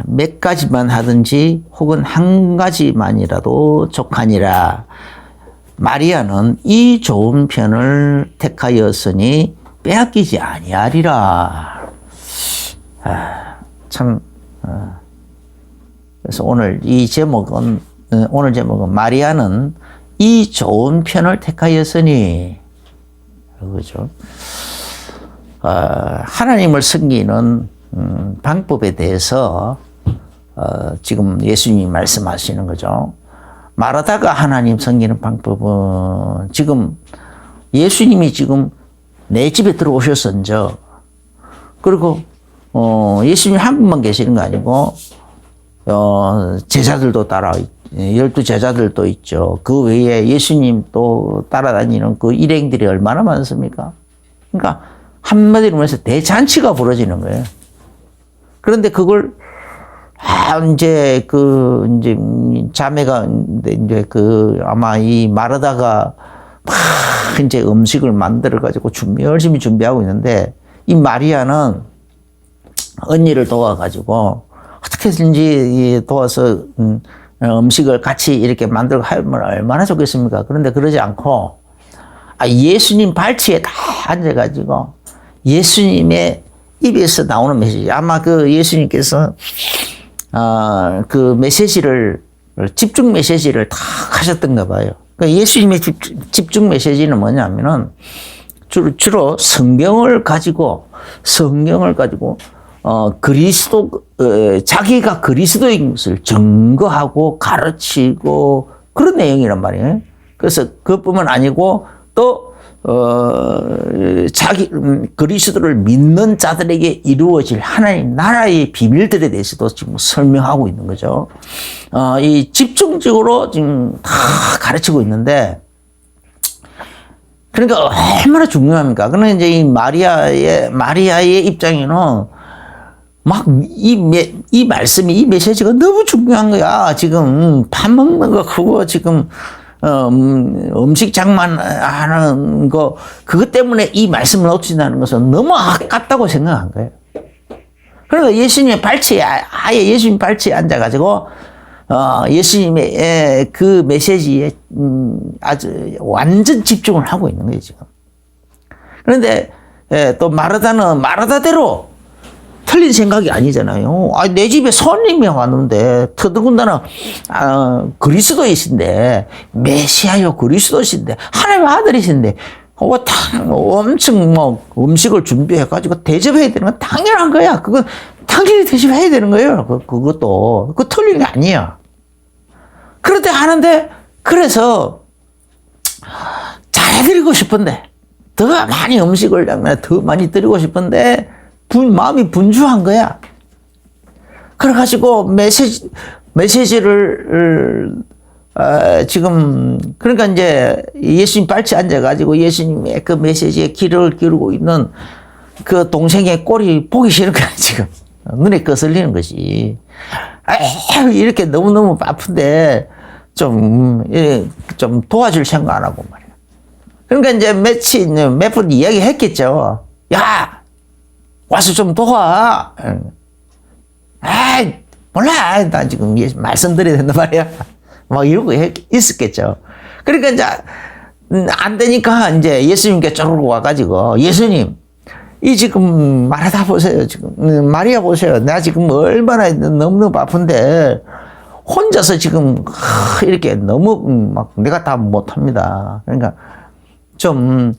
몇 가지만 하든지 혹은 한 가지만이라도 족하니라. 마리아는 이 좋은 편을 택하였으니 빼앗기지 아니하리라. 그래서 오늘 제목은 마리아는 이 좋은 편을 택하였으니, 그죠? 하나님을 섬기는 방법에 대해서 지금 예수님이 말씀하시는 거죠. 마르다가 하나님 섬기는 방법은 지금 예수님이 지금 내 집에 들어오셨었죠. 그리고 예수님 한 분만 계시는 거 아니고 제자들도 따라 12제자들도 있죠. 그 외에 예수님 또 따라다니는 그 일행들이 얼마나 많습니까? 그러니까 한마디로 말해서 대잔치가 벌어지는 거예요. 그런데 그걸 이제 자매가 이제 아마 이 마르다가 막 이제 음식을 만들어 가지고 열심히 준비하고 있는데, 이 마리아는 언니를 도와가지고 어떻게든지 도와서 음식을 같이 이렇게 만들고 하면 얼마나 좋겠습니까? 그런데 그러지 않고 예수님 발치에 다 앉아가지고 예수님의 입에서 나오는 메시지, 아마 예수님께서 그 메시지를, 집중 메시지를 다 하셨던가 봐요. 그러니까 예수님의 집중 메시지는 뭐냐면은 주로 성경을 가지고 자기가 그리스도인 것을 증거하고 가르치고 그런 내용이란 말이에요. 그래서 그것뿐만 아니고 또 그리스도를 믿는 자들에게 이루어질 하나님 나라의 비밀들에 대해서도 지금 설명하고 있는 거죠. 이 집중적으로 지금 다 가르치고 있는데, 그러니까 얼마나 중요합니까? 그러나 이제 이 마리아의 입장에는 막 이 말씀이, 이 메시지가 너무 중요한 거야. 지금 밥 먹는 거 그거 지금 음식 장만하는 거, 그것 때문에 이 말씀을 놓친다는 것은 너무 아깝다고 생각한 거예요. 그러니까 예수님의 발치에, 아예 예수님 발치에 앉아가지고, 예수님의 그 메시지에 아주 완전 집중을 하고 있는 거예요, 지금. 그런데 또 마르다는 마르다대로 틀린 생각이 아니잖아요. 내 집에 손님이 왔는데, 더더군다나, 그리스도이신데, 메시아요 그리스도신데, 하나님의 아들이신데, 엄청 음식을 준비해가지고 대접해야 되는 건 당연한 거야. 그건 당연히 대접해야 되는 거예요. 그것도. 그거 틀린 게 아니야. 그런데 하는데, 그래서, 잘해드리고 싶은데, 더 많이 음식을 더 많이 드리고 싶은데, 마음이 분주한 거야. 그래가지고 메시지를 지금, 그러니까 이제 예수님 발치 앉아가지고 예수님의 그 메시지에 귀를 기울이고 있는 그 동생의 꼴이 보기 싫은 거야, 지금. 눈에 거슬리는 것이. 이렇게 너무너무 아픈데 좀 도와줄 생각 안 하고 말이야. 그러니까 이제 몇 분 이야기 했겠죠. 야! 와서 좀 도와. 몰라. 나 지금 말씀드려야 된단 말이야. 막 이러고 있었겠죠. 그러니까 이제, 안 되니까 이제 예수님께 쪼르르 와가지고, 예수님, 지금 마르다 보세요. 지금, 마리아 보세요. 나 지금 얼마나 너무너무 아픈데, 혼자서 지금, 이렇게 너무 막 내가 다 못합니다. 그러니까 좀,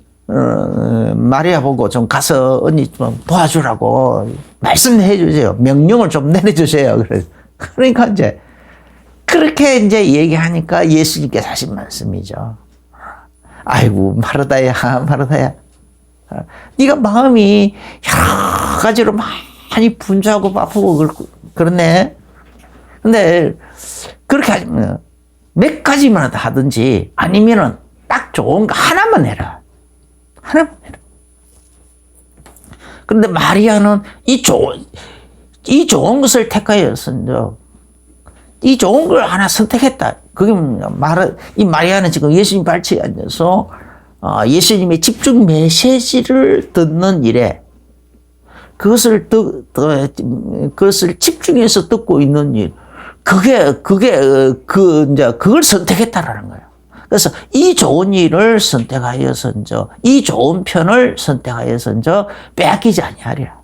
마리아 보고 좀 가서 언니 좀 도와주라고 말씀해 주세요. 명령을 좀 내려주세요. 그러니까 이제 그렇게 이제 얘기하니까 예수님께서 하신 말씀이죠. 아이고 마르다야. 네가 마음이 여러 가지로 많이 분주하고 바쁘고 그렇네. 근데 그렇게 하면 몇 가지만 하든지 아니면은 딱 좋은 거 하나만 해라. 그런데 마리아는 이 좋은 것을 택하였습니다. 이 좋은 걸 하나 선택했다. 그게 이 마리아는 지금 예수님 발치에 앉아서 예수님의 집중 메시지를 듣는 일에 그것을 집중해서 듣고 있는 일. 그걸 선택했다라는 거예요. 그래서 이 좋은 일을 선택하여서 이 좋은 편을 선택하여서 빼앗기지 아니하리라.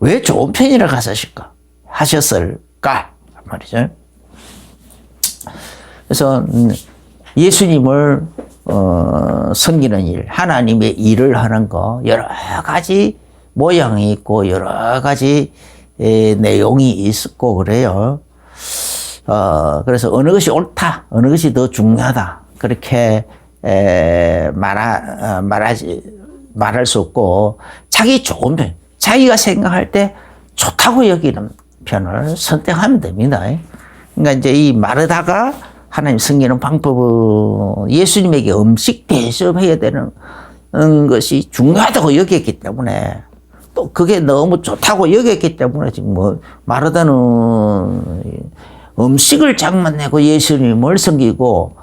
왜 좋은 편이라 하셨을까? 말이죠. 그래서 예수님을 섬기는 일, 하나님의 일을 하는 거 여러 가지 모양이 있고 여러 가지 내용이 있고 그래요. 그래서 어느 것이 옳다, 어느 것이 더 중요하다 그렇게 말할 수 없고 자기 좋은 편, 자기가 생각할 때 좋다고 여기는 편을 선택하면 됩니다. 그러니까 이제 이 마르다가 하나님 섬기는 방법은 예수님에게 음식 대접해야 되는 것이 중요하다고 여겼기 때문에 또 그게 너무 좋다고 여겼기 때문에 지금 마르다는 음식을 장만내고 예수님을 섬기려고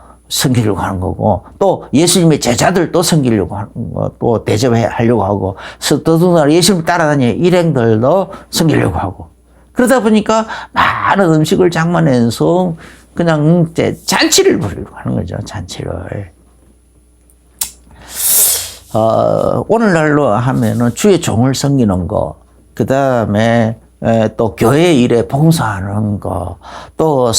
하는 거고 또 예수님의 제자들도 섬기려고 하는 거, 또 대접하려고 하고 더더군다나 예수님 따라다니는 일행들도 섬기려고 하고 그러다 보니까 많은 음식을 장만해서 그냥 이제 잔치를 부리려고 하는 거죠. 잔치를. 오늘날로 하면은 주의 종을 섬기는 거, 그 다음에 또 교회 일에 봉사하는 거, 또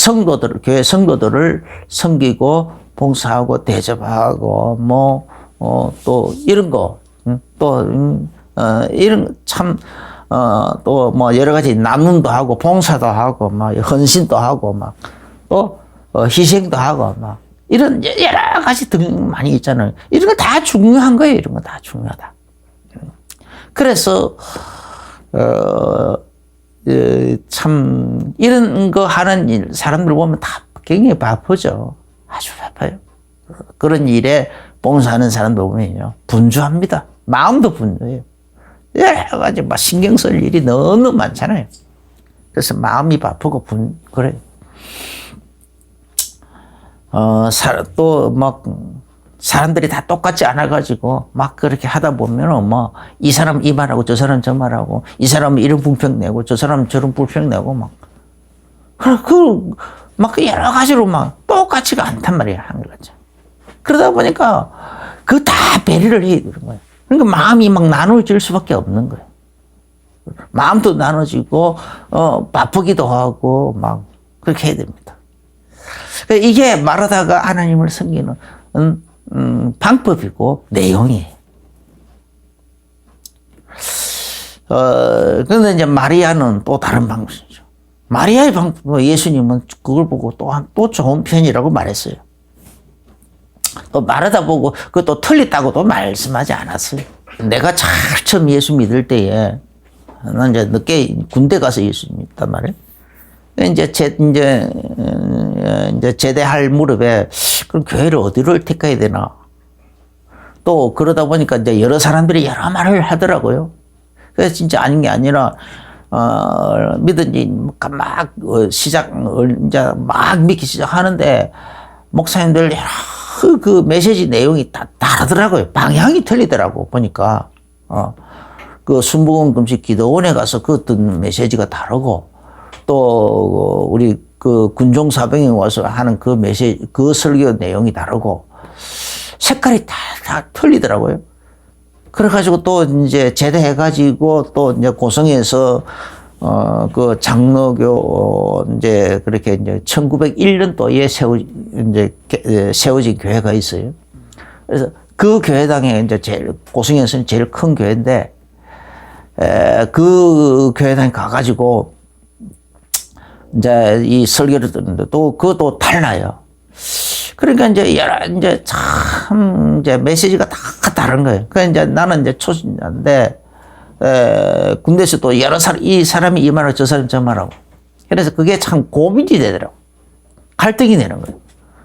교회 성도들을 섬기고 봉사하고 대접하고 또 이런 거, 이런 참 또 여러 가지 나눔도 하고 봉사도 하고 헌신도 하고 또 희생도 하고 이런 여러 가지 등 많이 있잖아요. 이런 거 다 중요한 거예요. 이런 거 다 중요하다. 그래서 참 이런 거 하는 일 사람들 보면 다 굉장히 바쁘죠. 아주 바빠요. 그런 일에 봉사하는 사람들 보면요 분주합니다. 마음도 분주해요. 여러 가지 신경 쓸 일이 너무 많잖아요. 그래서 마음이 바쁘고 그래요. 또 사람들이 다 똑같지 않아가지고 그렇게 하다 보면은 이 사람 이 말하고 저 사람 저 말하고 이 사람은 이런 불평 내고 저 사람은 저런 불평 내고 여러 가지로 똑같지가 않단 말이에요. 하는 거죠. 그러다 보니까 그 다 배려를 해야 되는 거예요. 그러니까 마음이 나눠질 수밖에 없는 거예요. 마음도 나눠지고 바쁘기도 하고 그렇게 해야 됩니다. 이게 마르다가 하나님을 섬기는 방법이고 내용이에요. 그런데 이제 마리아는 또 다른 방법이죠. 마리아의 방법, 예수님은 그걸 보고 또 좋은 편이라고 말했어요. 또 마르다 보고 그것도 틀렸다고도 말씀하지 않았어요. 내가 처음 예수 믿을 때에 난 이제 늦게 군대 가서 예수 믿단 말이에요. 이제 제대할 무렵에 그럼 교회를 어디를 택해야 되나? 또 그러다 보니까 이제 여러 사람들이 여러 말을 하더라고요. 그래서 진짜 아닌 게 아니라 믿은지 이제 막 믿기 시작하는데 목사님들 여러 그 메시지 내용이 다 다르더라고요. 방향이 틀리더라고 보니까 그 순복음 금식 기도원에 가서 그 어떤 메시지가 다르고 또 우리 그 군종 사병이 와서 하는 그 메시지 그 설교 내용이 다르고 색깔이 다 틀리더라고요. 그래가지고 또 이제 제대해가지고 또 이제 고성에서 그 장로교 이제 그렇게 이제 1901년도에 세워진 교회가 있어요. 그래서 그 교회당에 이제 고성에서는 제일 큰 교회인데 그 교회당에 가가지고 이제 이 설교를 듣는데 또 그것도 달라요. 그러니까 이제 참 메시지가 다 다른 거예요. 그러니까 이제 나는 이제 초신자인데 군대에서 또 여러 이 사람이 이 말하고 저 사람이 저 말하고 그래서 그게 참 고민이 되더라고. 갈등이 되는 거예요.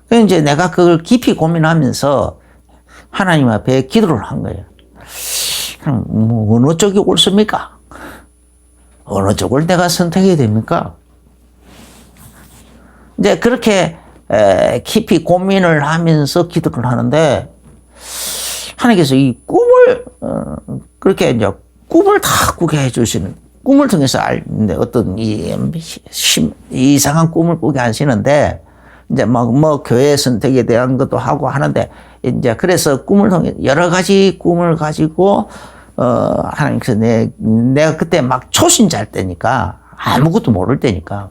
그래서 이제 내가 그걸 깊이 고민하면서 하나님 앞에 기도를 한 거예요. 어느 쪽이 옳습니까? 어느 쪽을 내가 선택해야 됩니까? 이제 그렇게 깊이 고민을 하면서 기도를 하는데 하나님께서 이 꿈을 그렇게 이제 꿈을 다 꾸게 해주시는, 꿈을 통해서 알는데 어떤 이상한 꿈을 꾸게 하시는데, 이제 뭐 교회 선택에 대한 것도 하고 하는데, 이제 그래서 꿈을 통해 여러 가지 꿈을 가지고 하나님께서 내가 그때 막 초신자일 때니까 아무것도 모를 때니까,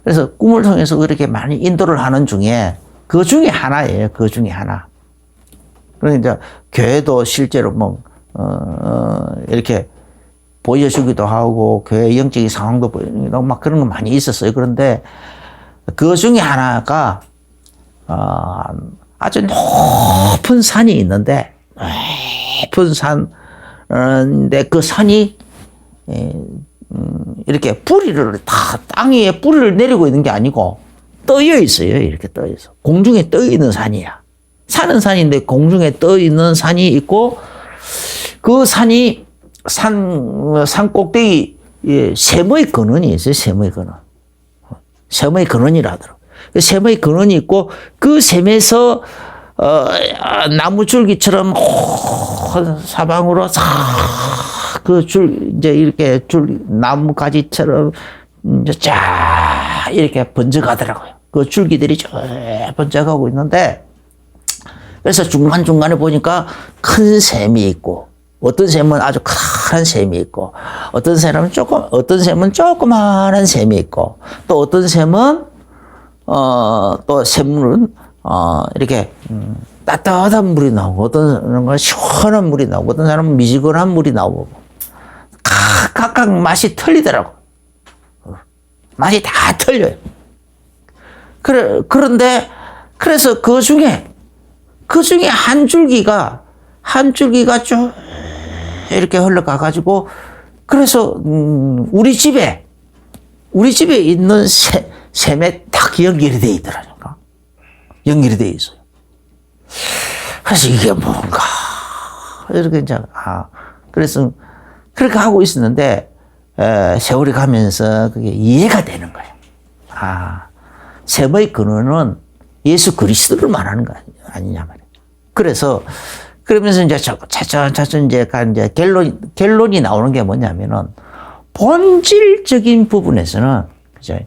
그래서 꿈을 통해서 그렇게 많이 인도를 하는 중에 그 중에 하나예요. 그 중에 하나. 그러니까 교회도 실제로 이렇게 보여주기도 하고 교회 영적인 상황도 보여주기도 막 그런 거 많이 있었어요. 그런데 그 중에 하나가 아주 높은 산이 있는데, 높은 산인데 그 산이 이렇게 뿌리를 다 땅 위에 뿌리를 내리고 있는 게 아니고 떠여 있어요. 이렇게 떠 있어. 공중에 떠 있는 산이야. 산은 산인데 공중에 떠 있는 산이 있고, 그 산이 산 꼭대기 샘의 근원이 있어요. 샘의 근원. 샘의 근원이라 하더라고요. 샘의 근원이 있고, 그 샘에서 나무 줄기처럼 사방으로 그 이제 이렇게 나무가지처럼 이제 쫙 이렇게 번져가더라고요. 그 줄기들이 쫙 번져가고 있는데, 그래서 중간중간에 보니까 큰 샘이 있고, 어떤 샘은 아주 큰 샘이 있고, 어떤 샘은 조그마한 샘이 있고, 또 어떤 샘은, 또 샘물은, 이렇게, 따뜻한 물이 나오고, 어떤 사람은 시원한 물이 나오고, 어떤 사람은 미지근한 물이 나오고, 각각 맛이 틀리더라고. 맛이 다 틀려요. 그런데, 그래서 그 중에 한 줄기가 쭉 이렇게 흘러가가지고, 그래서, 우리 집에 있는 샘에 딱 연결이 돼 있더라니까. 연결이 돼 있어요. 그래서 이게 뭔가, 이렇게 이제, 그래서, 그렇게 하고 있었는데, 세월이 가면서 그게 이해가 되는 거예요. 샘의 근원은 예수 그리스도를 말하는 거 아니냐 말이에요. 그러면서 이제 차츰 이제 결론이 나오는 게 뭐냐면은, 본질적인 부분에서는, 그죠?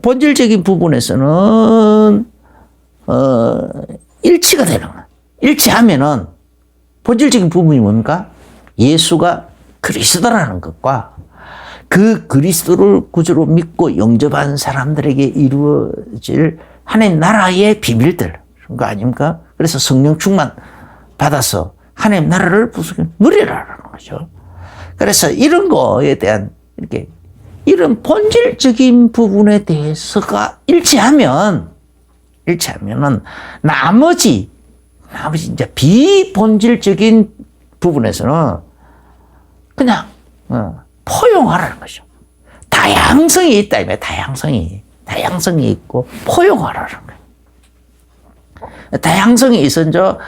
본질적인 부분에서는, 일치가 되는 거야. 일치하면은, 본질적인 부분이 뭡니까? 예수가 그리스도라는 것과 그 그리스도를 구주로 믿고 영접한 사람들에게 이루어질 하나님 나라의 비밀들, 그런 거 아닙니까? 그래서 성령 충만 받아서 하나님 나라를 누리라는 거죠. 그래서 이런 거에 대한 이런 본질적인 부분에 대해서가 일치하면은 나머지 이제 비본질적인 부분에서는 그냥 포용하라는 거죠. 다양성이 있다, 다양성이 있고 포용하라는 거예요. 다양성이 있어서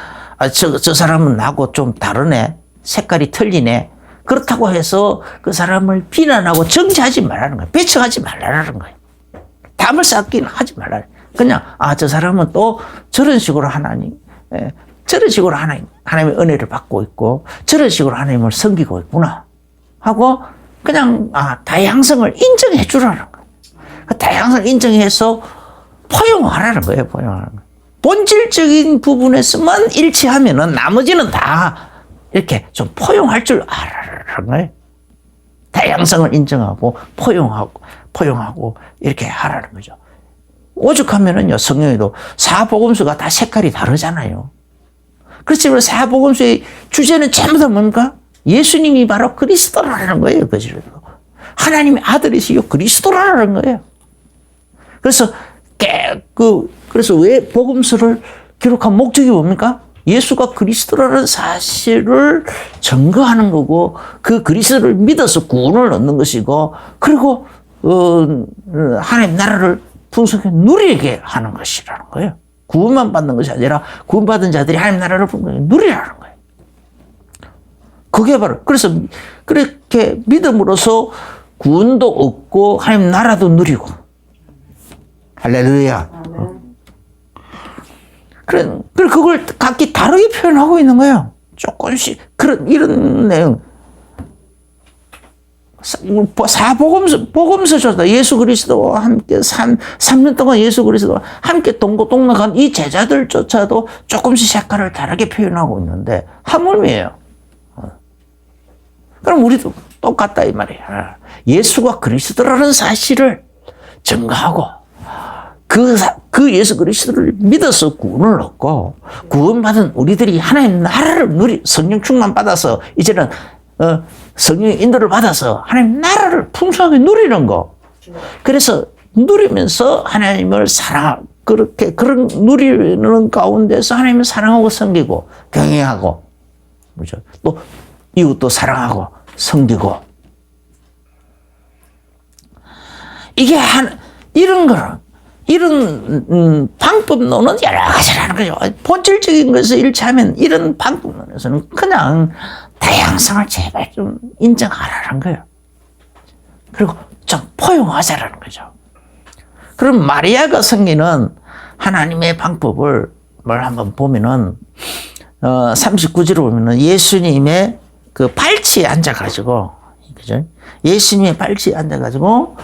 저 사람은 나하고 좀 다르네, 색깔이 틀리네. 그렇다고 해서 그 사람을 비난하고 정죄하지 말라는 거예요. 배척하지 말라는 거예요. 담을 쌓기는 하지 말라. 그냥 저 사람은 또 저런 식으로 하나님의 은혜를 받고 있고 저런 식으로 하나님을 섬기고 있구나 하고 그냥 다양성을 인정해 주라는 거예요. 그 다양성을 인정해서 포용하라는 거예요. 포용하라는 거예요. 본질적인 부분에서만 일치하면은 나머지는 다 이렇게 좀 포용할 줄 알아라는 거예요. 다양성을 인정하고 포용하고 이렇게 하라는 거죠. 오죽하면은요, 성경에도 사복음서가 다 색깔이 다르잖아요. 그렇지만 사복음서의 주제는 전부 다 뭡니까? 예수님이 바로 그리스도라는 거예요. 하나님의 아들이시요 그리스도라는 거예요. 그래서 그래서 왜 복음서를 기록한 목적이 뭡니까? 예수가 그리스도라는 사실을 증거하는 거고, 그 그리스도를 믿어서 구원을 얻는 것이고, 그리고 하나님 나라를 풍성하게 누리게 하는 것이라는 거예요. 구원만 받는 것이 아니라 구원받은 자들이 하나님 나라를 풍성하게 누리라는 거예요. 그게 바로 그래서 그렇게 믿음으로써 구원도 얻고 하나님 나라도 누리고. 할렐루야. 그걸 각기 다르게 표현하고 있는 거예요. 조금씩 이런 내용. 복음서조다. 예수 그리스도와 함께 3년 동안 예수 그리스도와 함께 동고동락한 이 제자들조차도 조금씩 색깔을 다르게 표현하고 있는데 하물며 그럼 우리도 똑같다 이 말이야. 예수가 그리스도라는 사실을 증거하고 그 예수 그리스도를 믿어서 구원을 얻고 구원받은 우리들이 하나님 나라를 성령 충만 받아서 이제는 성령의 인도를 받아서 하나님 나라를 풍성하게 누리는 거. 그래서 누리면서 하나님을 그런 누리는 가운데서 하나님을 사랑하고 섬기고 경외하고, 그렇죠? 또 이웃도 사랑하고 섬기고. 이게 이런 방법론은 여러 가지라는 거죠. 본질적인 것을 일치하면 이런 방법론에서는 그냥 다양성을 제발 좀 인정하라는 거예요. 그리고 좀 포용하자라는 거죠. 그럼 마리아가 섬기는 하나님의 방법을 한번 보면은 39절을 보면은 예수님의 그 발치에 앉아가지고, 그죠? 예수님의 발치에 앉아가지고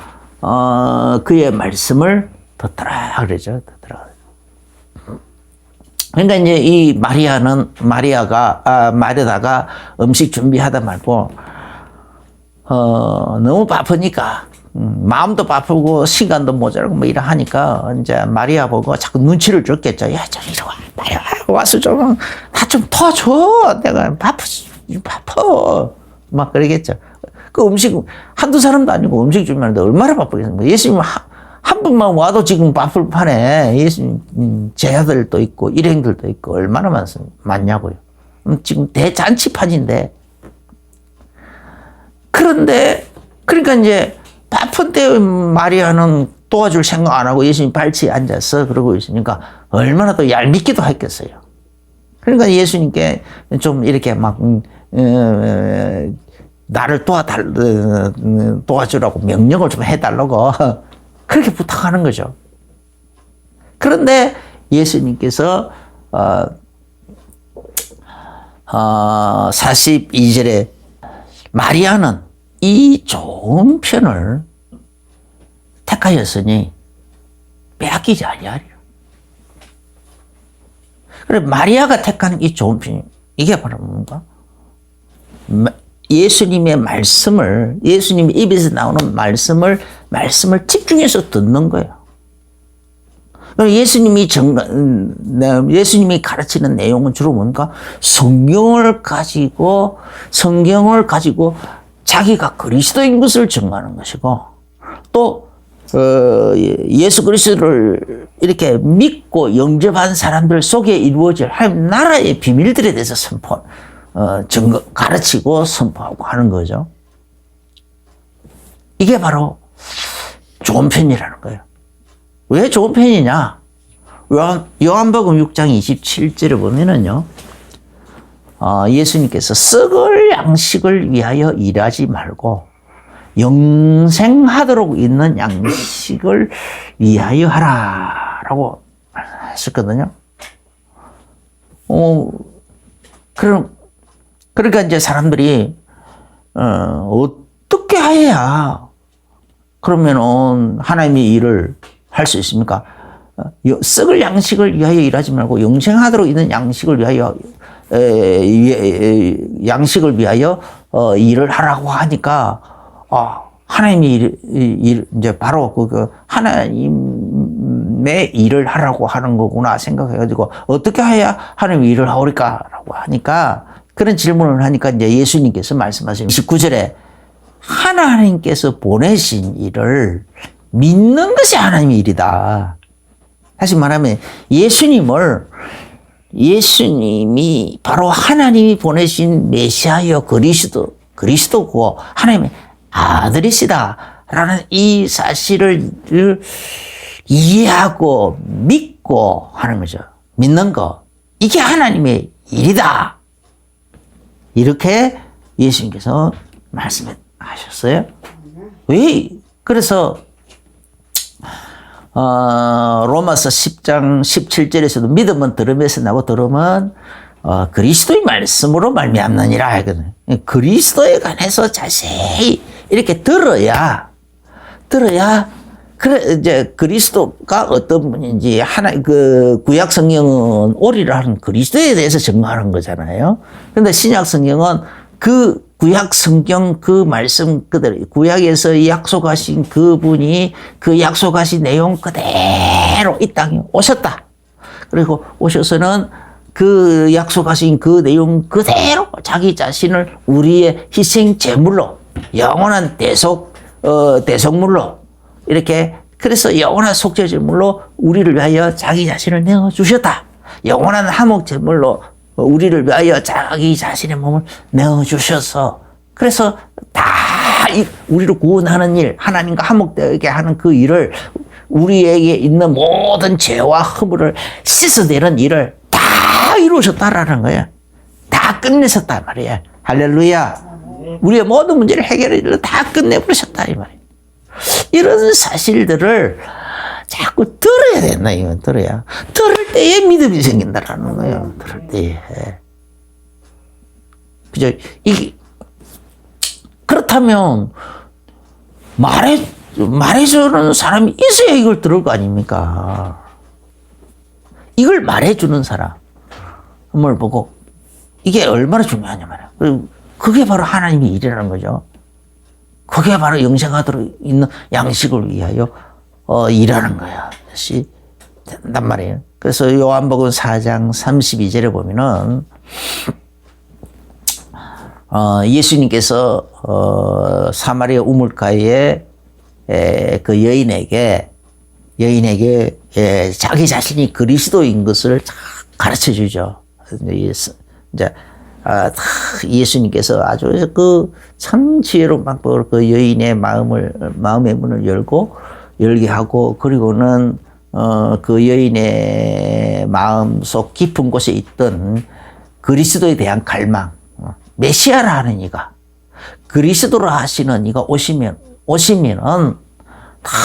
그의 말씀을 듣더라 그러죠. 듣더라. 그러니까 이제 이 마르다가 음식 준비하다 말고 너무 바쁘니까 마음도 바쁘고 시간도 모자라고 뭐 이래 하니까 이제 마리아 보고 자꾸 눈치를 줬겠죠. 야, 좀 이리 와, 빨리 와서 좀 나 좀 도와줘. 내가 바빠 막 그러겠죠. 그 음식 한두 사람도 아니고 음식 준비하는데 얼마나 바쁘겠습니까? 예수님 한 분만 와도 지금 바쁠 판에 예수님 제자들도 있고 일행들도 있고 얼마나 많냐고요. 지금 대잔치판인데. 그런데 그러니까 이제 바쁜 때 마리아는 도와줄 생각 안 하고 예수님 발치에 앉아서 그러고 있으니까 얼마나 또 얄밉기도 했겠어요. 그러니까 예수님께 좀 이렇게 막 나를 도와주라고 명령을 좀 해달라고 그렇게 부탁하는 거죠. 그런데 예수님께서 42절에 마리아는 이 좋은 편을 택하였으니 빼앗기지 아니하리라. 그래 마리아가 택한 이 좋은 편, 이게 바로 뭔가? 예수님의 말씀을, 예수님의 입에서 나오는 말씀을 집중해서 듣는 거예요. 예수님이 가르치는 내용은 주로 뭔가? 성경을 가지고 자기가 그리스도인 것을 증거하는 것이고, 또, 예수 그리스도를 이렇게 믿고 영접한 사람들 속에 이루어질 하나님 나라의 비밀들에 대해서 가르치고 선포하고 하는 거죠. 이게 바로 좋은 편이라는 거예요. 왜 좋은 편이냐? 요한복음 6장 27절을 보면은요, 예수님께서 썩을 양식을 위하여 일하지 말고 영생하도록 있는 양식을 위하여 하라라고 했었거든요. 그러니까 이제 사람들이 어떻게 해야 그러면은 하나님의 일을 할 수 있습니까? 썩을 양식을 위하여 일하지 말고 영생하도록 있는 양식을 위하여 일을 하라고 하니까 하나님이 이제 바로 하나님의 일을 하라고 하는 거구나 생각해가지고 어떻게 해야 하나님의 일을 하오리까라고 하니까 그런 질문을 하니까 이제 예수님께서 말씀하시는 19절에 하나님께서 보내신 일을 믿는 것이 하나님의 일이다. 다시 말하면 예수님이 바로 하나님이 보내신 메시아여 그리스도고 하나님의 아들이시다라는 이 사실을 이해하고 믿고 하는 거죠. 믿는 거. 이게 하나님의 일이다. 이렇게 예수님께서 말씀하셨어요. 왜? 그래서 로마서 10장 17절에서도 믿음은 들음에서 나고 들음은 그리스도의 말씀으로 말미암느니라 하거든요. 그리스도에 관해서 자세히 이렇게 들어야 그래 이제 그리스도가 어떤 분인지 그 구약 성경은 오리라는 그리스도에 대해서 증거하는 거잖아요. 그런데 신약 성경은 그 구약 성경 그 말씀 그대로 구약에서 약속하신 그분이 그 약속하신 내용 그대로 이 땅에 오셨다. 그리고 오셔서는 그 약속하신 그 내용 그대로 자기 자신을 우리의 희생 제물로 영원한 대속물로 이렇게 그래서 영원한 속죄 제물로 우리를 위하여 자기 자신을 내어 주셨다. 영원한 화목 제물로 우리를 위하여 자기 자신의 몸을 내어 주셔서 그래서 다 우리를 구원하는 일, 하나님과 화목되게 하는 그 일을 우리에게 있는 모든 죄와 허물을 씻어내는 일을 다 이루셨다라는 거예요. 다 끝내셨단 말이에요. 할렐루야. 우리의 모든 문제를 해결해 다 끝내버리셨다 이 말이에요. 이런 사실들을 자꾸 들어야 된다 이건 들어야 들을 때에 믿음이 생긴다라는 거예요. 들을 때에. 그죠? 이게 그렇다면 말해주는 사람이 있어야 이걸 들을 거 아닙니까? 이걸 말해주는 사람을 보고 이게 얼마나 중요하냐 말이야. 그게 바로 하나님의 일이라는 거죠. 그게 바로 영생하도록 있는 양식을 위하여 일하는 거야. 것이 된단 말이에요. 그래서 요한복음 4장 32절에 보면은 예수님께서 사마리아 우물가에 그 여인에게 자기 자신이 그리스도인 것을 가르쳐 주죠. 이제 예수님께서 아주 그 참 지혜로운 방법으로 그 여인의 마음의 문을 열게 하고, 그리고는 그 여인의 마음속 깊은 곳에 있던 그리스도에 대한 갈망, 메시아라 하는 이가, 그리스도라 하시는 이가 오시면은 다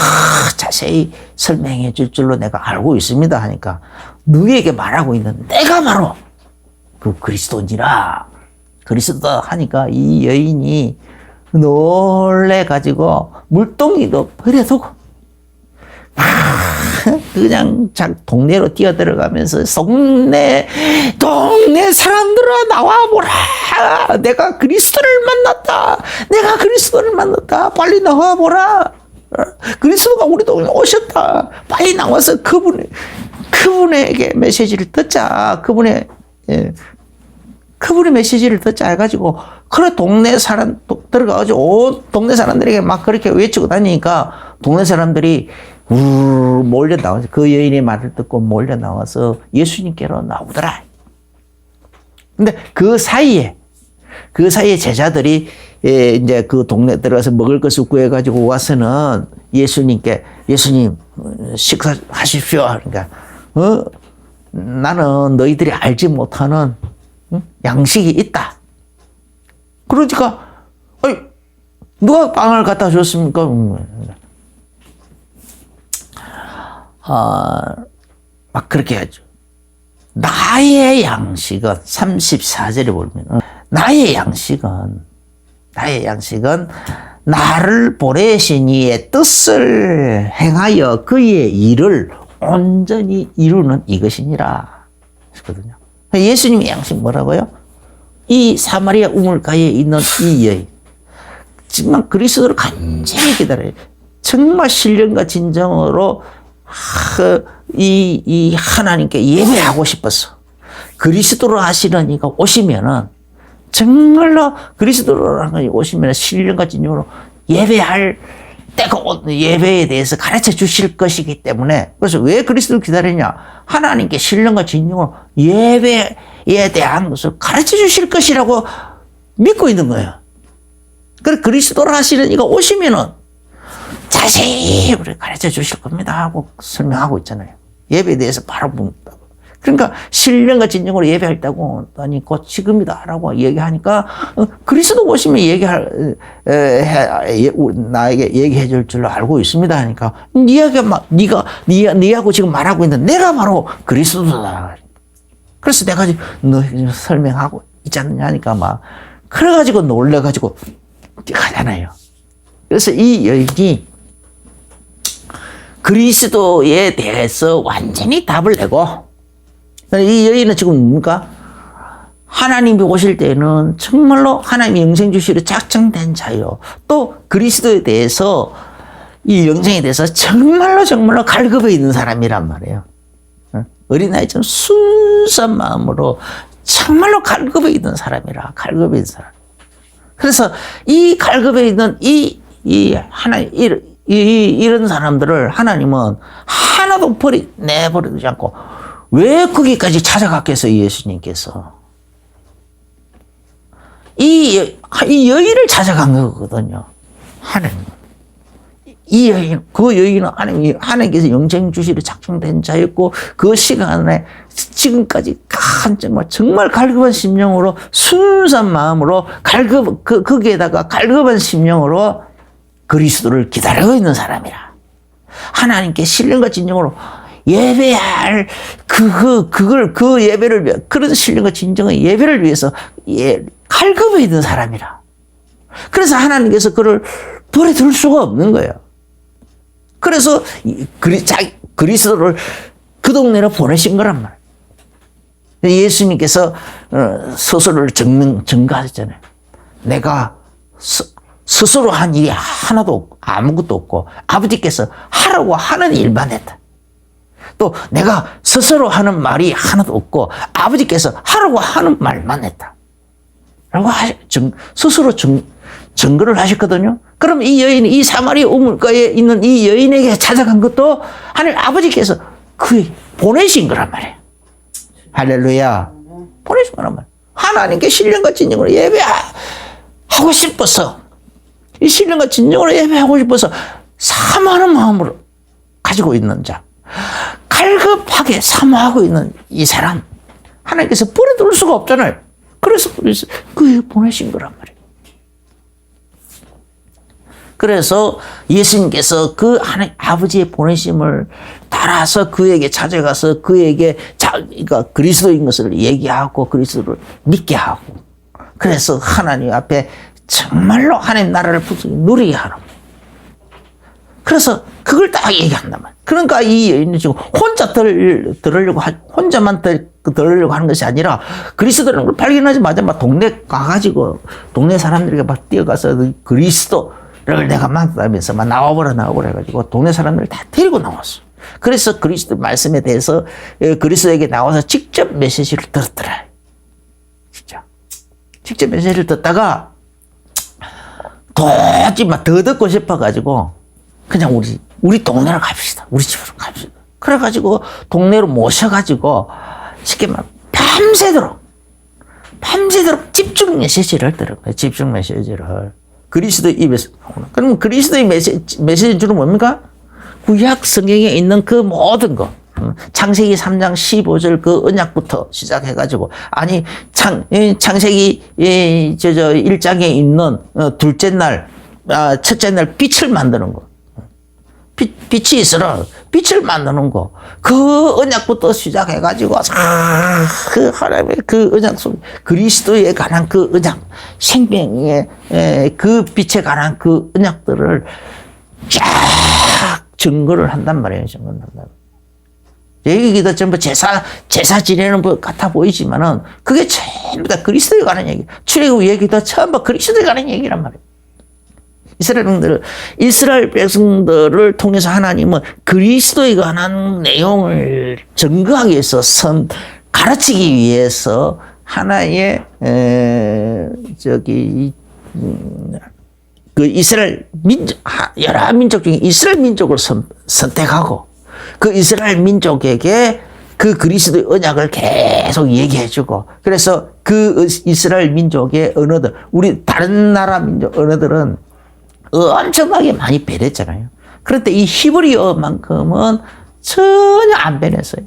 자세히 설명해 줄 줄로 내가 알고 있습니다 하니까, 누구에게 말하고 있는 내가 바로 그 그리스도니라. 그리스도다 하니까 이 여인이 놀래가지고 물동이도 버려두고 그냥 동네로 뛰어들어가면서 동네 사람들아 나와보라. 내가 그리스도를 만났다. 빨리 나와보라. 그리스도가 우리 동네 오셨다. 빨리 나와서 그분에게 메시지를 듣자. 그분의 메시지를 듣자 해가지고, 그래, 동네 사람 들어가가지고, 동네 사람들에게 막 그렇게 외치고 다니니까, 동네 사람들이 몰려 나와서, 그 여인의 말을 듣고 몰려 나와서 예수님께로 나오더라. 근데 그 사이에 제자들이 이제 그 동네 들어가서 먹을 것을 구해가지고 와서는 예수님, 식사하십시오. 그러니까, 나는 너희들이 알지 못하는 양식이 있다. 그러니까, 누가 빵을 갖다 줬습니까? 막 그렇게 하죠. 나의 양식은, 34절에 보면, 나의 양식은 나를 보내신 이의 뜻을 행하여 그의 일을 온전히 이루는 이것이니라. 그거든요. 예수님의 양식 뭐라고요? 이 사마리아 우물가에 있는 이 여인, 정말 그리스도를 간절히 기다려요. 정말 신령과 진정으로 이 하나님께 예배하고 싶었어. 그리스도로 하시는 이가 오시면은, 정말로 그리스도로 하는 이 오시면 신령과 진정으로 예배할 때가 예배에 대해서 가르쳐 주실 것이기 때문에, 그래서 왜 그리스도를 기다리냐? 하나님께 신령과 진정으로 예배에 대한 것을 가르쳐 주실 것이라고 믿고 있는 거예요. 그래서 그리스도를 하시는 이가 오시면은 자세히 우리 가르쳐 주실 겁니다 하고 설명하고 있잖아요. 예배에 대해서 바로 묻는다고. 그러니까 신령과 진정으로 예배했다고 하니 곧 지금이다라고 얘기하니까 그리스도 오시면 나에게 얘기해 줄 줄로 알고 있습니다 하니까 네하고 지금 말하고 있는 내가 바로 그리스도다. 그래서 내가 너에게 설명하고 있지 않느냐 하니까 막 그래가지고 놀래가지고 가잖아요. 그래서 이 여인이 그리스도에 대해서 완전히 답을 내고, 이 여인은 지금 뭡니까? 하나님이 오실 때는 정말로 하나님이 영생 주시기로 작정된 자요. 또 그리스도에 대해서, 이 영생에 대해서 정말로 갈급해 있는 사람이란 말이에요. 어린아이처럼 순수한 마음으로 정말로 갈급해 있는 사람이라, 갈급해 있는 사람. 그래서 이 갈급해 있는 이런 사람들을 하나님은 하나도 내버리지 않고 왜 거기까지 찾아갔겠어요, 예수님께서. 이 여인을 찾아간 거거든요, 하나님. 그 여인은 하나님께서 영생 주시기로 작정된 자였고, 그 시간에 지금까지 정말 갈급한 심령으로, 순수한 마음으로, 거기에다가 갈급한 심령으로 그리스도를 기다리고 있는 사람이라. 하나님께 신령과 진정으로 예배할 그 예배를 위해, 그런 신령과 진정의 예배를 위해서 갈급해 있는 사람이라. 그래서 하나님께서 그를 버려둘 수가 없는 거예요. 그래서 그리스도를 그 동네로 보내신 거란 말이에요. 예수님께서 스스로를 증거하셨잖아요. 내가 스스로 한 일이 하나도 없고 아무것도 없고 아버지께서 하라고 하는 일만 했다. 또 내가 스스로 하는 말이 하나도 없고 아버지께서 하라고 하는 말만 했다. 라고 스스로 증거를 하셨거든요. 그럼 이 여인이 이 사마리아 우물가에 있는 이 여인에게 찾아간 것도 하나님 아버지께서 보내신 거란 말이에요. 할렐루야. 보내신 거란 말이에요. 하나님께 신령과 진정으로 예배하고 싶어서, 이 신령과 진정으로 예배하고 싶어서 사모하는 마음으로 가지고 있는 자, 갈급하게 사모하고 있는 이 사람, 하나님께서 버려둘 수가 없잖아요. 그래서 보내신 거란 말이에요. 그래서 예수님께서 그 하나님 아버지의 보내심을 따라서 그에게 찾아가서 그에게 자기가 그리스도인 것을 얘기하고 그리스도를 믿게 하고, 그래서 하나님 앞에 정말로 하나님 나라를 부수게 누리게 하라. 그래서 그걸 딱 얘기한단 말이에요. 그러니까 이 여인은 지금 혼자만 들으려고 하는 것이 아니라 그리스도라는 걸 발견하자마자 막 동네 가가지고 동네 사람들에게 막 뛰어가서 그리스도를 내가 만나면서 막 나와보라 해가지고 동네 사람들을 다 데리고 나왔어. 그래서 그리스도 말씀에 대해서 그리스도에게 나와서 직접 메시지를 들었더라. 직접 메시지를 듣다가 도저히 막 더 듣고 싶어가지고 그냥 우리 동네로 갑시다. 우리 집으로 갑시다. 그래가지고 동네로 모셔가지고 쉽게 말 밤새도록 집중 메시지를 들은 거예요. 집중 메시지를. 그리스도 입에서. 그러면 그리스도의 메시지 주로 뭡니까? 구약 성경에 있는 그 모든 거. 창세기 3장 15절 그 언약부터 시작해가지고, 아니, 창세기 1장에 있는 둘째 날, 첫째 날 빛을 만드는 거. 빛이 있으라. 빛을 만드는 거. 그 언약부터 시작해가지고, 그 하나님의 그 언약 속, 그리스도에 관한 그 언약, 생명의 그 빛에 관한 그 언약들을 쫙 증거를 한단 말이에요. 증거를 한단 말이에요. 얘기도 전부 제사 지내는 것 같아 보이지만은 그게 전부 다 그리스도에 관한 얘기. 출애굽 얘기도 전부 그리스도에 관한 얘기란 말이에요. 이스라엘 백성들을 통해서 하나님은 그리스도에 관한 내용을 증거하기 위해서 가르치기 위해서 하나의 그 이스라엘 여러 민족 중에 이스라엘 민족을 선택하고 그 이스라엘 민족에게 그 그리스도의 언약을 계속 얘기해주고, 그래서 그 이스라엘 민족의 언어들, 우리 다른 나라 민족 언어들은 엄청나게 많이 변했잖아요. 그런데 이 히브리어만큼은 전혀 안 변했어요.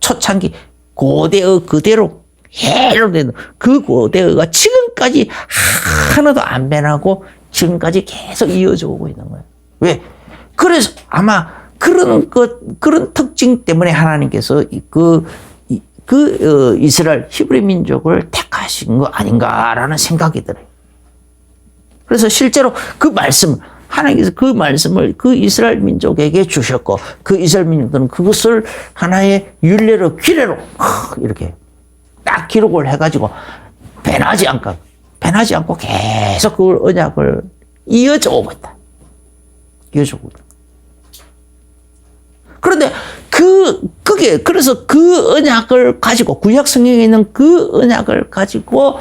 초창기 고대어 그대로 해로 되는 그 고대어가 지금까지 하나도 안 변하고 지금까지 계속 이어져 오고 있는 거예요. 왜? 그래서 아마 그런 특징 때문에 하나님께서 이스라엘 히브리 민족을 택하신 거 아닌가라는 생각이 들어요. 그래서 실제로 그 말씀, 하나님께서 그 말씀을 그 이스라엘 민족에게 주셨고, 그 이스라엘 민족들은 그것을 하나의 율례로, 규례로 이렇게 딱 기록을 해가지고 변하지 않고 계속 그 언약을 이어져 오고 있다. 이어져 오고 있다. 그런데 그래서 그 언약을 가지고, 구약 성경에 있는 그 언약을 가지고,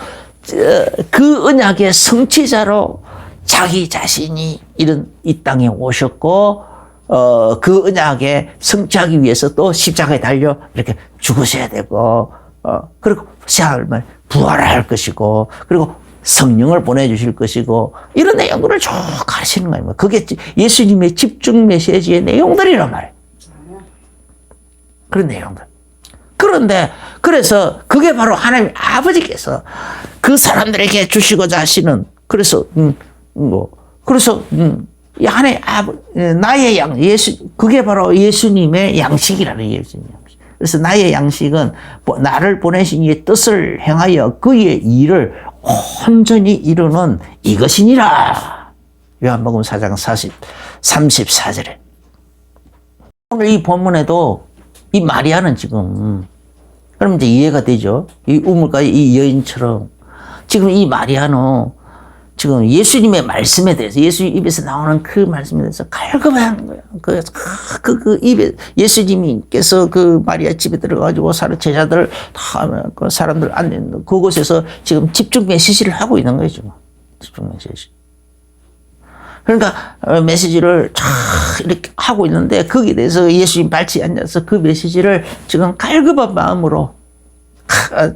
그 언약의 성취자로 자기 자신이 이 땅에 오셨고, 그 언약에 성취하기 위해서 또 십자가에 달려 이렇게 죽으셔야 되고, 그리고 삶을 부활할 것이고, 그리고 성령을 보내주실 것이고, 이런 내용들을 쭉 가르치는 거예요. 그게 예수님의 집중 메시지의 내용들이란 말이에요. 그런 내용들. 그래서 그게 바로 하나님 아버지께서 그 사람들에게 주시고자 하시는, 하나님 그게 바로 예수님의 양식이라는 예수님 양식. 그래서 나의 양식은 나를 보내신 이의 뜻을 행하여 그의 일을 온전히 이루는 이것이니라. 요한복음 4장 34절에. 오늘 이 본문에도 이 마리아는 지금, 그럼 이제 이해가 되죠? 이 우물가의 이 여인처럼 지금 이 마리아는 지금 예수님의 말씀에 대해서, 예수님 입에서 나오는 그 말씀에 대해서 갈급해하는 거예요. 예수님께서 그 마리아 집에 들어가지고 제자들 다, 그 사람들 앉는 그곳에서 지금 집중 메시지를 하고 있는 거예요, 지금. 집중 메시지. 그러니까 메시지를 쫙 이렇게 하고 있는데, 거기에 대해서 예수님 발치에 앉아서 그 메시지를 지금 갈급한 마음으로,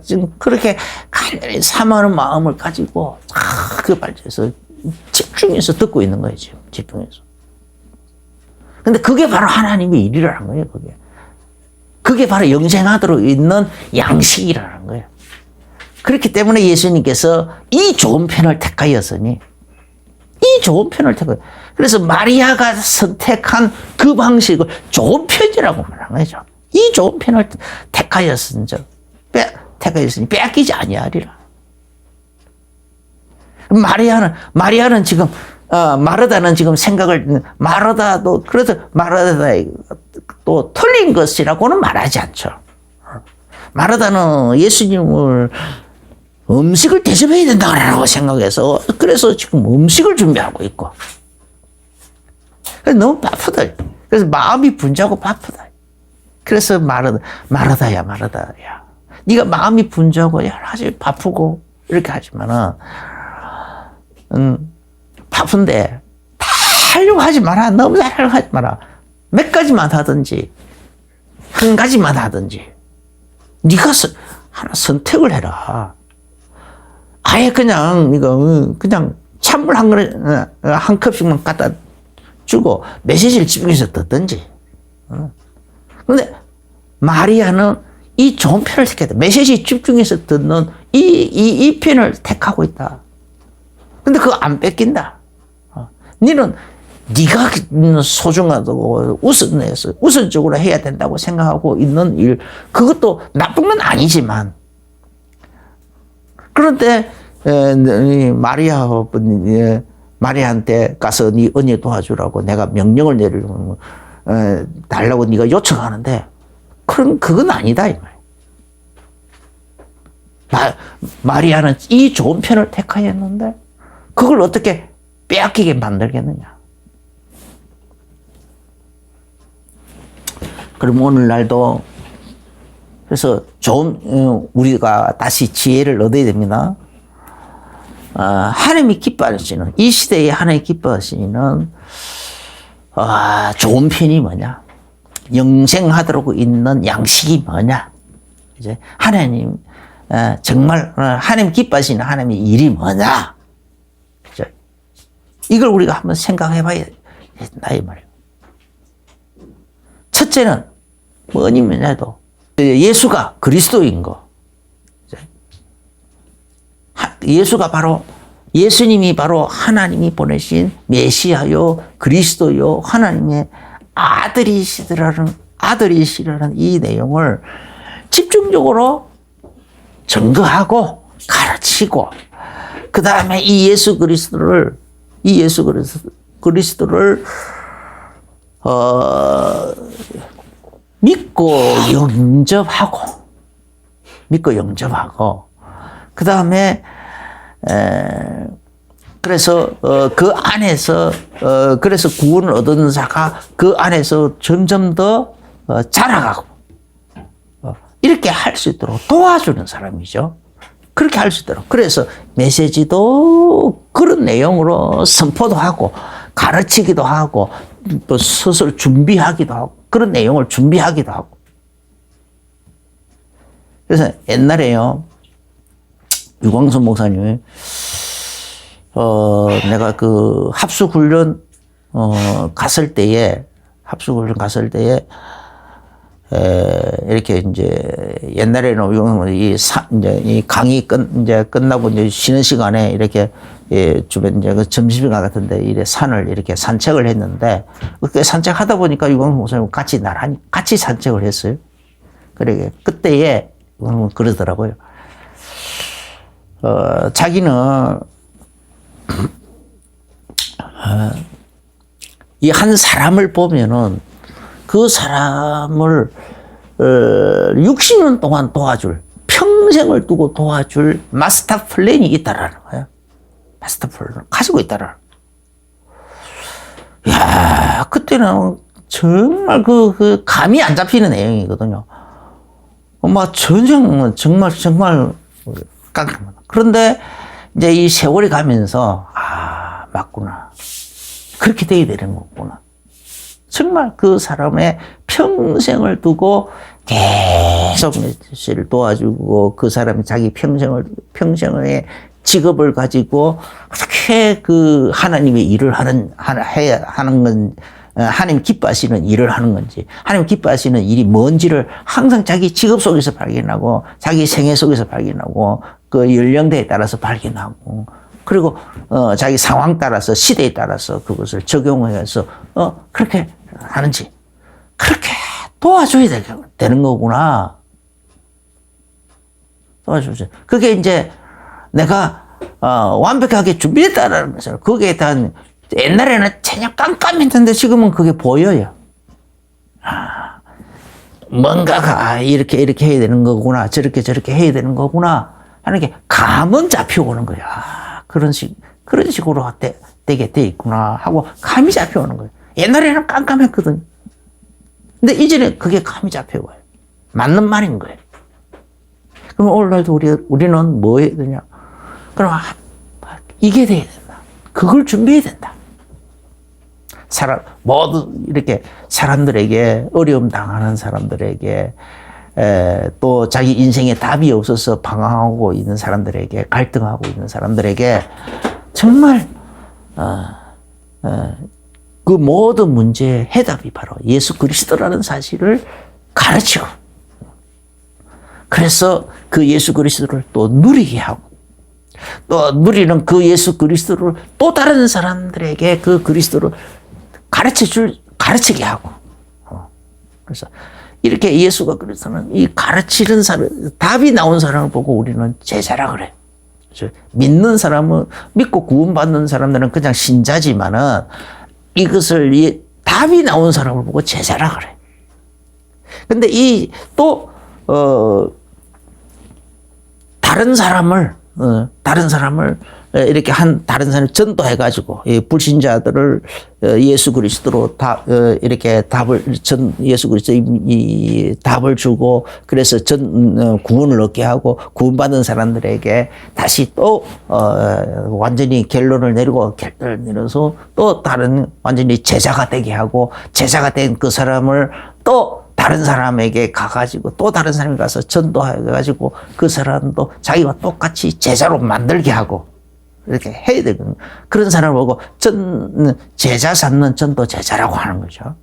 지금 그렇게 간절히 사모하는 마음을 가지고 그 발치에서 집중해서 듣고 있는 거예요, 지금. 집중해서. 근데 그게 바로 하나님의 일이라는 거예요, 그게. 그게 바로 영생하도록 있는 양식이라는 거예요. 그렇기 때문에 예수님께서 이 좋은 편을 택하였으니, 이 좋은 편을 택하였어요. 그래서 마리아가 선택한 그 방식을 좋은 편이라고 말하는 거죠. 이 좋은 편을 택하였으니 빼앗기지 아니하리라. 마리아는 지금, 마르다는 지금 생각을, 그래도 또 틀린 것이라고는 말하지 않죠. 마르다는 예수님을 음식을 대접해야 된다고 생각해서, 그래서 지금 음식을 준비하고 있고. 그래서 너무 바쁘다. 그래서 마음이 분주하고 바쁘다. 그래서 마르다야. 네가 마음이 분주하고 여러 가지 바쁘고 이렇게 하지만은, 바쁜데 다 하려고 하지 마라. 너무 하려고 하지 마라. 몇 가지만 하든지, 한 가지만 하든지, 네가 하나 선택을 해라. 아예 그냥 찬물 한 컵씩만 갖다 주고 메시지를 집중해서 듣든지. 그런데 마리아는 이 좋은 편을 택했다. 메시지 집중해서 듣는 이 편을 택하고 있다. 근데 그거 안 뺏긴다. 네가 소중하다고 우선적으로 해야 된다고 생각하고 있는 일, 그것도 나쁜 건 아니지만, 그런데 마리아한테 가서 네 언니 도와주라고 내가 명령을 달라고 네가 요청하는데, 그건 아니다 이 말. 마리아는 이 좋은 편을 택하였는데 그걸 어떻게 빼앗기게 만들겠느냐. 그럼 오늘날도 그래서 우리가 다시 지혜를 얻어야 됩니다. 하나님이 기뻐하시는, 이 시대에 하나님이 기뻐하시는 좋은 편이 뭐냐, 영생하도록 있는 양식이 뭐냐, 이제 정말 하나님 기뻐하시는 하나님의 일이 뭐냐, 이걸 우리가 한번 생각해봐야 된다 이 말이에요. 첫째는 뭐니면 해도 예수가 그리스도인 거. 예수가 바로 예수님이 바로 하나님이 보내신 메시아요, 그리스도요, 하나님의 아들이시라는 이 내용을 집중적으로 증거하고 가르치고, 그 다음에 이 예수 그리스도를 믿고 영접하고, 그 다음에 그래서 그 안에서 그래서 구원을 얻은 자가 그 안에서 점점 더 자라가고 이렇게 할 수 있도록 도와주는 사람이죠. 그렇게 할 수 있도록. 그래서 메시지도 그런 내용으로 선포도 하고 가르치기도 하고 또 스스로 준비하기도 하고 그런 내용을 준비하기도 하고. 그래서 옛날에요, 유광선 목사님이 내가 그 합수훈련 갔을 때에 이렇게 이제 옛날에는 이제 이 강의 이제 끝나고 이제 쉬는 시간에 이렇게 주변 이제 그 점심시간 같은데 이래 산을 이렇게 산책을 했는데, 그 산책하다 보니까 유광수 목사님 나란히 같이 산책을 했어요. 그래 그때에 그러더라고요. 자기는 이 한 사람을 보면은 그 사람을 60년 동안 도와줄, 평생을 두고 도와줄 마스터 플랜이 있다라는 거예요. 마스터 플랜을 가지고 있다라는 거예요. 이야, 그때는 정말 그 감이 안 잡히는 내용이거든요. 전쟁은 정말 깜깜하다. 그런데 이제 이 세월이 가면서 맞구나. 그렇게 돼야 되는 거구나. 정말 그 사람의 평생을 두고 계속 메시지를 도와주고, 그 사람이 자기 평생의 직업을 가지고 어떻게 그 하나님의 일을 하는 건, 하나님 기뻐하시는 일을 하는 건지, 하나님 기뻐하시는 일이 뭔지를 항상 자기 직업 속에서 발견하고, 자기 생애 속에서 발견하고, 그 연령대에 따라서 발견하고, 그리고 자기 상황 따라서, 시대에 따라서 그것을 적용해서 그렇게 하는지, 그렇게 도와줘야 되는 거구나. 도와주죠. 그게 이제 내가 완벽하게 준비했다라는 것을, 거기에 대한, 옛날에는 전혀 깜깜했는데 지금은 그게 보여요. 뭔가가 이렇게 해야 되는 거구나, 저렇게 해야 되는 거구나 하는 게 감은 잡혀오는 거야. 그런 식으로 되게 돼 있구나 하고 감이 잡혀오는 거예요. 옛날에는 깜깜했거든요. 근데 이제는 그게 감이 잡혀와요. 맞는 말인 거예요. 그럼 오늘날도 우리는 뭐 해야 되냐? 그럼 이게 돼야 된다. 그걸 준비해야 된다. 모두 이렇게 사람들에게, 어려움 당하는 사람들에게, 또 자기 인생에 답이 없어서 방황하고 있는 사람들에게, 갈등하고 있는 사람들에게 정말 그 모든 문제의 해답이 바로 예수 그리스도라는 사실을 가르치고, 그래서 그 예수 그리스도를 또 누리게 하고, 또 누리는 그 예수 그리스도를 또 다른 사람들에게 그 그리스도를 가르치게 하고. 그래서 이렇게 예수가 그리스도는 이 가르치는 사람, 답이 나온 사람을 보고 우리는 제자라 그래. 믿는 사람은, 믿고 구원받는 사람들은 그냥 신자지만은 이것을 답이 나온 사람을 보고 제자라 그래. 근데 다른 사람을 이렇게 다른 사람을 전도해가지고, 불신자들을 예수 그리스도로 이렇게 예수 그리스도의 답을 주고, 그래서 구원을 얻게 하고, 구원받은 사람들에게 다시 또, 완전히 결론을 내려서 또 다른 완전히 제자가 되게 하고, 제자가 된 그 사람을 또 다른 사람에게 가가지고, 또 다른 사람이 가서 전도해가지고, 그 사람도 자기와 똑같이 제자로 만들게 하고, 이렇게 해야 되거든요. 그런 사람을 보고 제자 삼는 전도 제자라고 하는 거죠.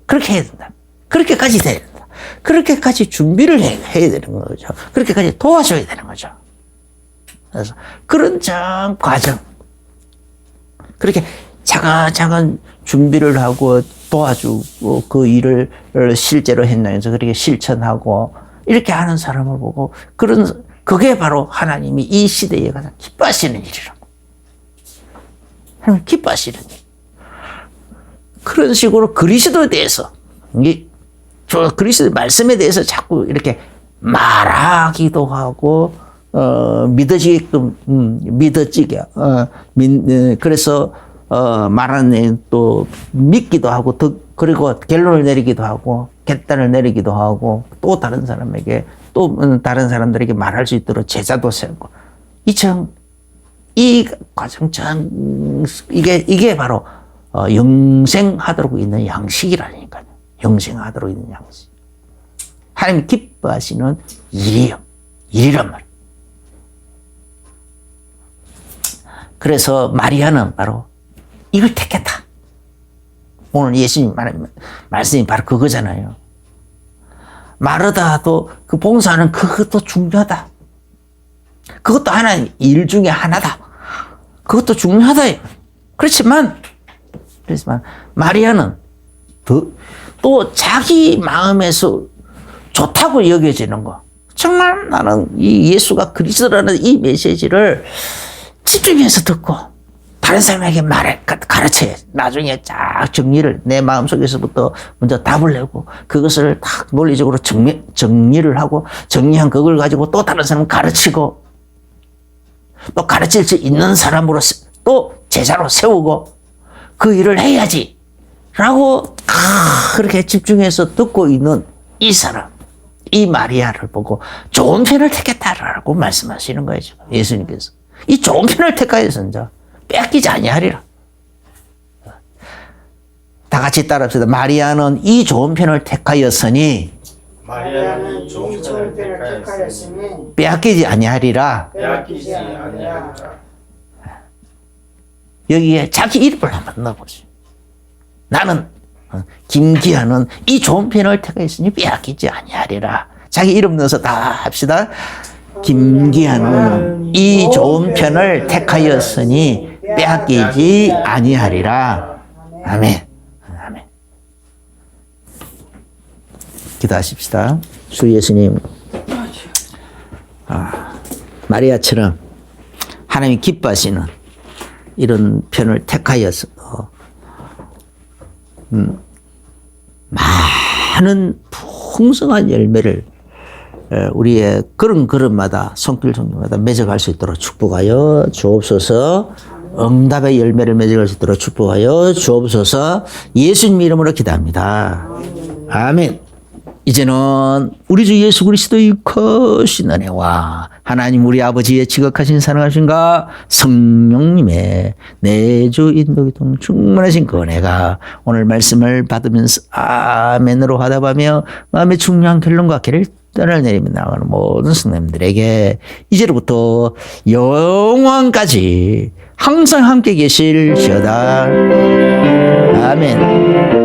그렇게 해야 된다. 그렇게까지 돼야 된다. 그렇게까지 준비를 해야 되는 거죠. 그렇게까지 도와줘야 되는 거죠. 그래서 그런 전 과정, 그렇게 작은 준비를 하고 도와주고 그 일을 실제로 현장에서 그렇게 실천하고 이렇게 하는 사람을 보고 그게 바로 하나님이 이 시대에 가장 기뻐하시는 일이라고. 하나님 기뻐하시는 일. 그런 식으로 그리스도에 대해서, 그리스도의 말씀에 대해서 자꾸 이렇게 말하기도 하고, 믿어지게끔, 그래서, 말하는 내용 또 믿기도 하고, 그리고 결론을 내리기도 하고, 결단을 내리기도 하고, 또 다른 사람에게, 또 다른 사람들에게 말할 수 있도록 제자도 세우고, 이 과정 이게 바로, 영생하도록 있는 양식이라니까요. 영생하도록 있는 양식. 하나님이 기뻐하시는 일이란 말이에요. 그래서 마리아는 바로 이걸 택했다. 오늘 예수님 말씀이 바로 그거잖아요. 마르다도 그 봉사하는 그것도 중요하다. 그것도 하나의 일 중에 하나다. 그것도 중요하다. 그렇지만 마리아는 또 자기 마음에서 좋다고 여겨지는 거. 정말 나는 이 예수가 그리스도라는 이 메시지를 집중해서 듣고 다른 사람에게 가르쳐야 나중에 쫙 정리를 내 마음속에서부터 먼저 답을 내고 그것을 딱 논리적으로 정리를 하고 정리한 그걸 가지고 또 다른 사람 가르치고 또 가르칠 수 있는 사람으로 또 제자로 세우고 그 일을 해야지 라고 그렇게 집중해서 듣고 있는 이 사람, 이 마리아를 보고 좋은 편을 택했다라고 말씀하시는 거예요. 예수님께서. 이 좋은 편을 택하여서 이제 뺏기지 아니하리라. 다 같이 따라합시다. 마리아는 이 좋은 편을 택하였으니 마리아는 좋은 편을 택하였으니 빼앗기지 아니하리라. 빼앗기지 아니하리라. 여기에 자기 이름을 한번 넣어보세요. 나는 김기현은 이 좋은 편을 택하였으니 빼앗기지 아니하리라. 자기 이름 넣어서 다 합시다. 김기현은 이 좋은 편을 택하였으니 빼앗기지 아니하리라. 아멘. 아멘. 기도하십시다. 주 예수님, 마리아처럼 하나님이 기뻐하시는 이런 편을 택하여서 많은 풍성한 열매를 우리의 걸음걸음마다 손길손길마다 맺어갈 수 있도록 축복하여 주옵소서. 응답의 열매를 맺어갈 수 있도록 축복하여 주옵소서. 예수님 이름으로 기도합니다. 아멘. 이제는 우리 주 예수 그리스도의 크신 은혜와 하나님 우리 아버지의 지극하신 사랑하신가 성령님의 내주 인도기통 충만하신 그 은혜가 오늘 말씀을 받으면서 아멘으로 화답하며 마음의 중요한 결론과 결단을 내리며 나가는 모든 성도님들에게 이제로부터 영원까지 항상 함께 계실지어다. 아멘.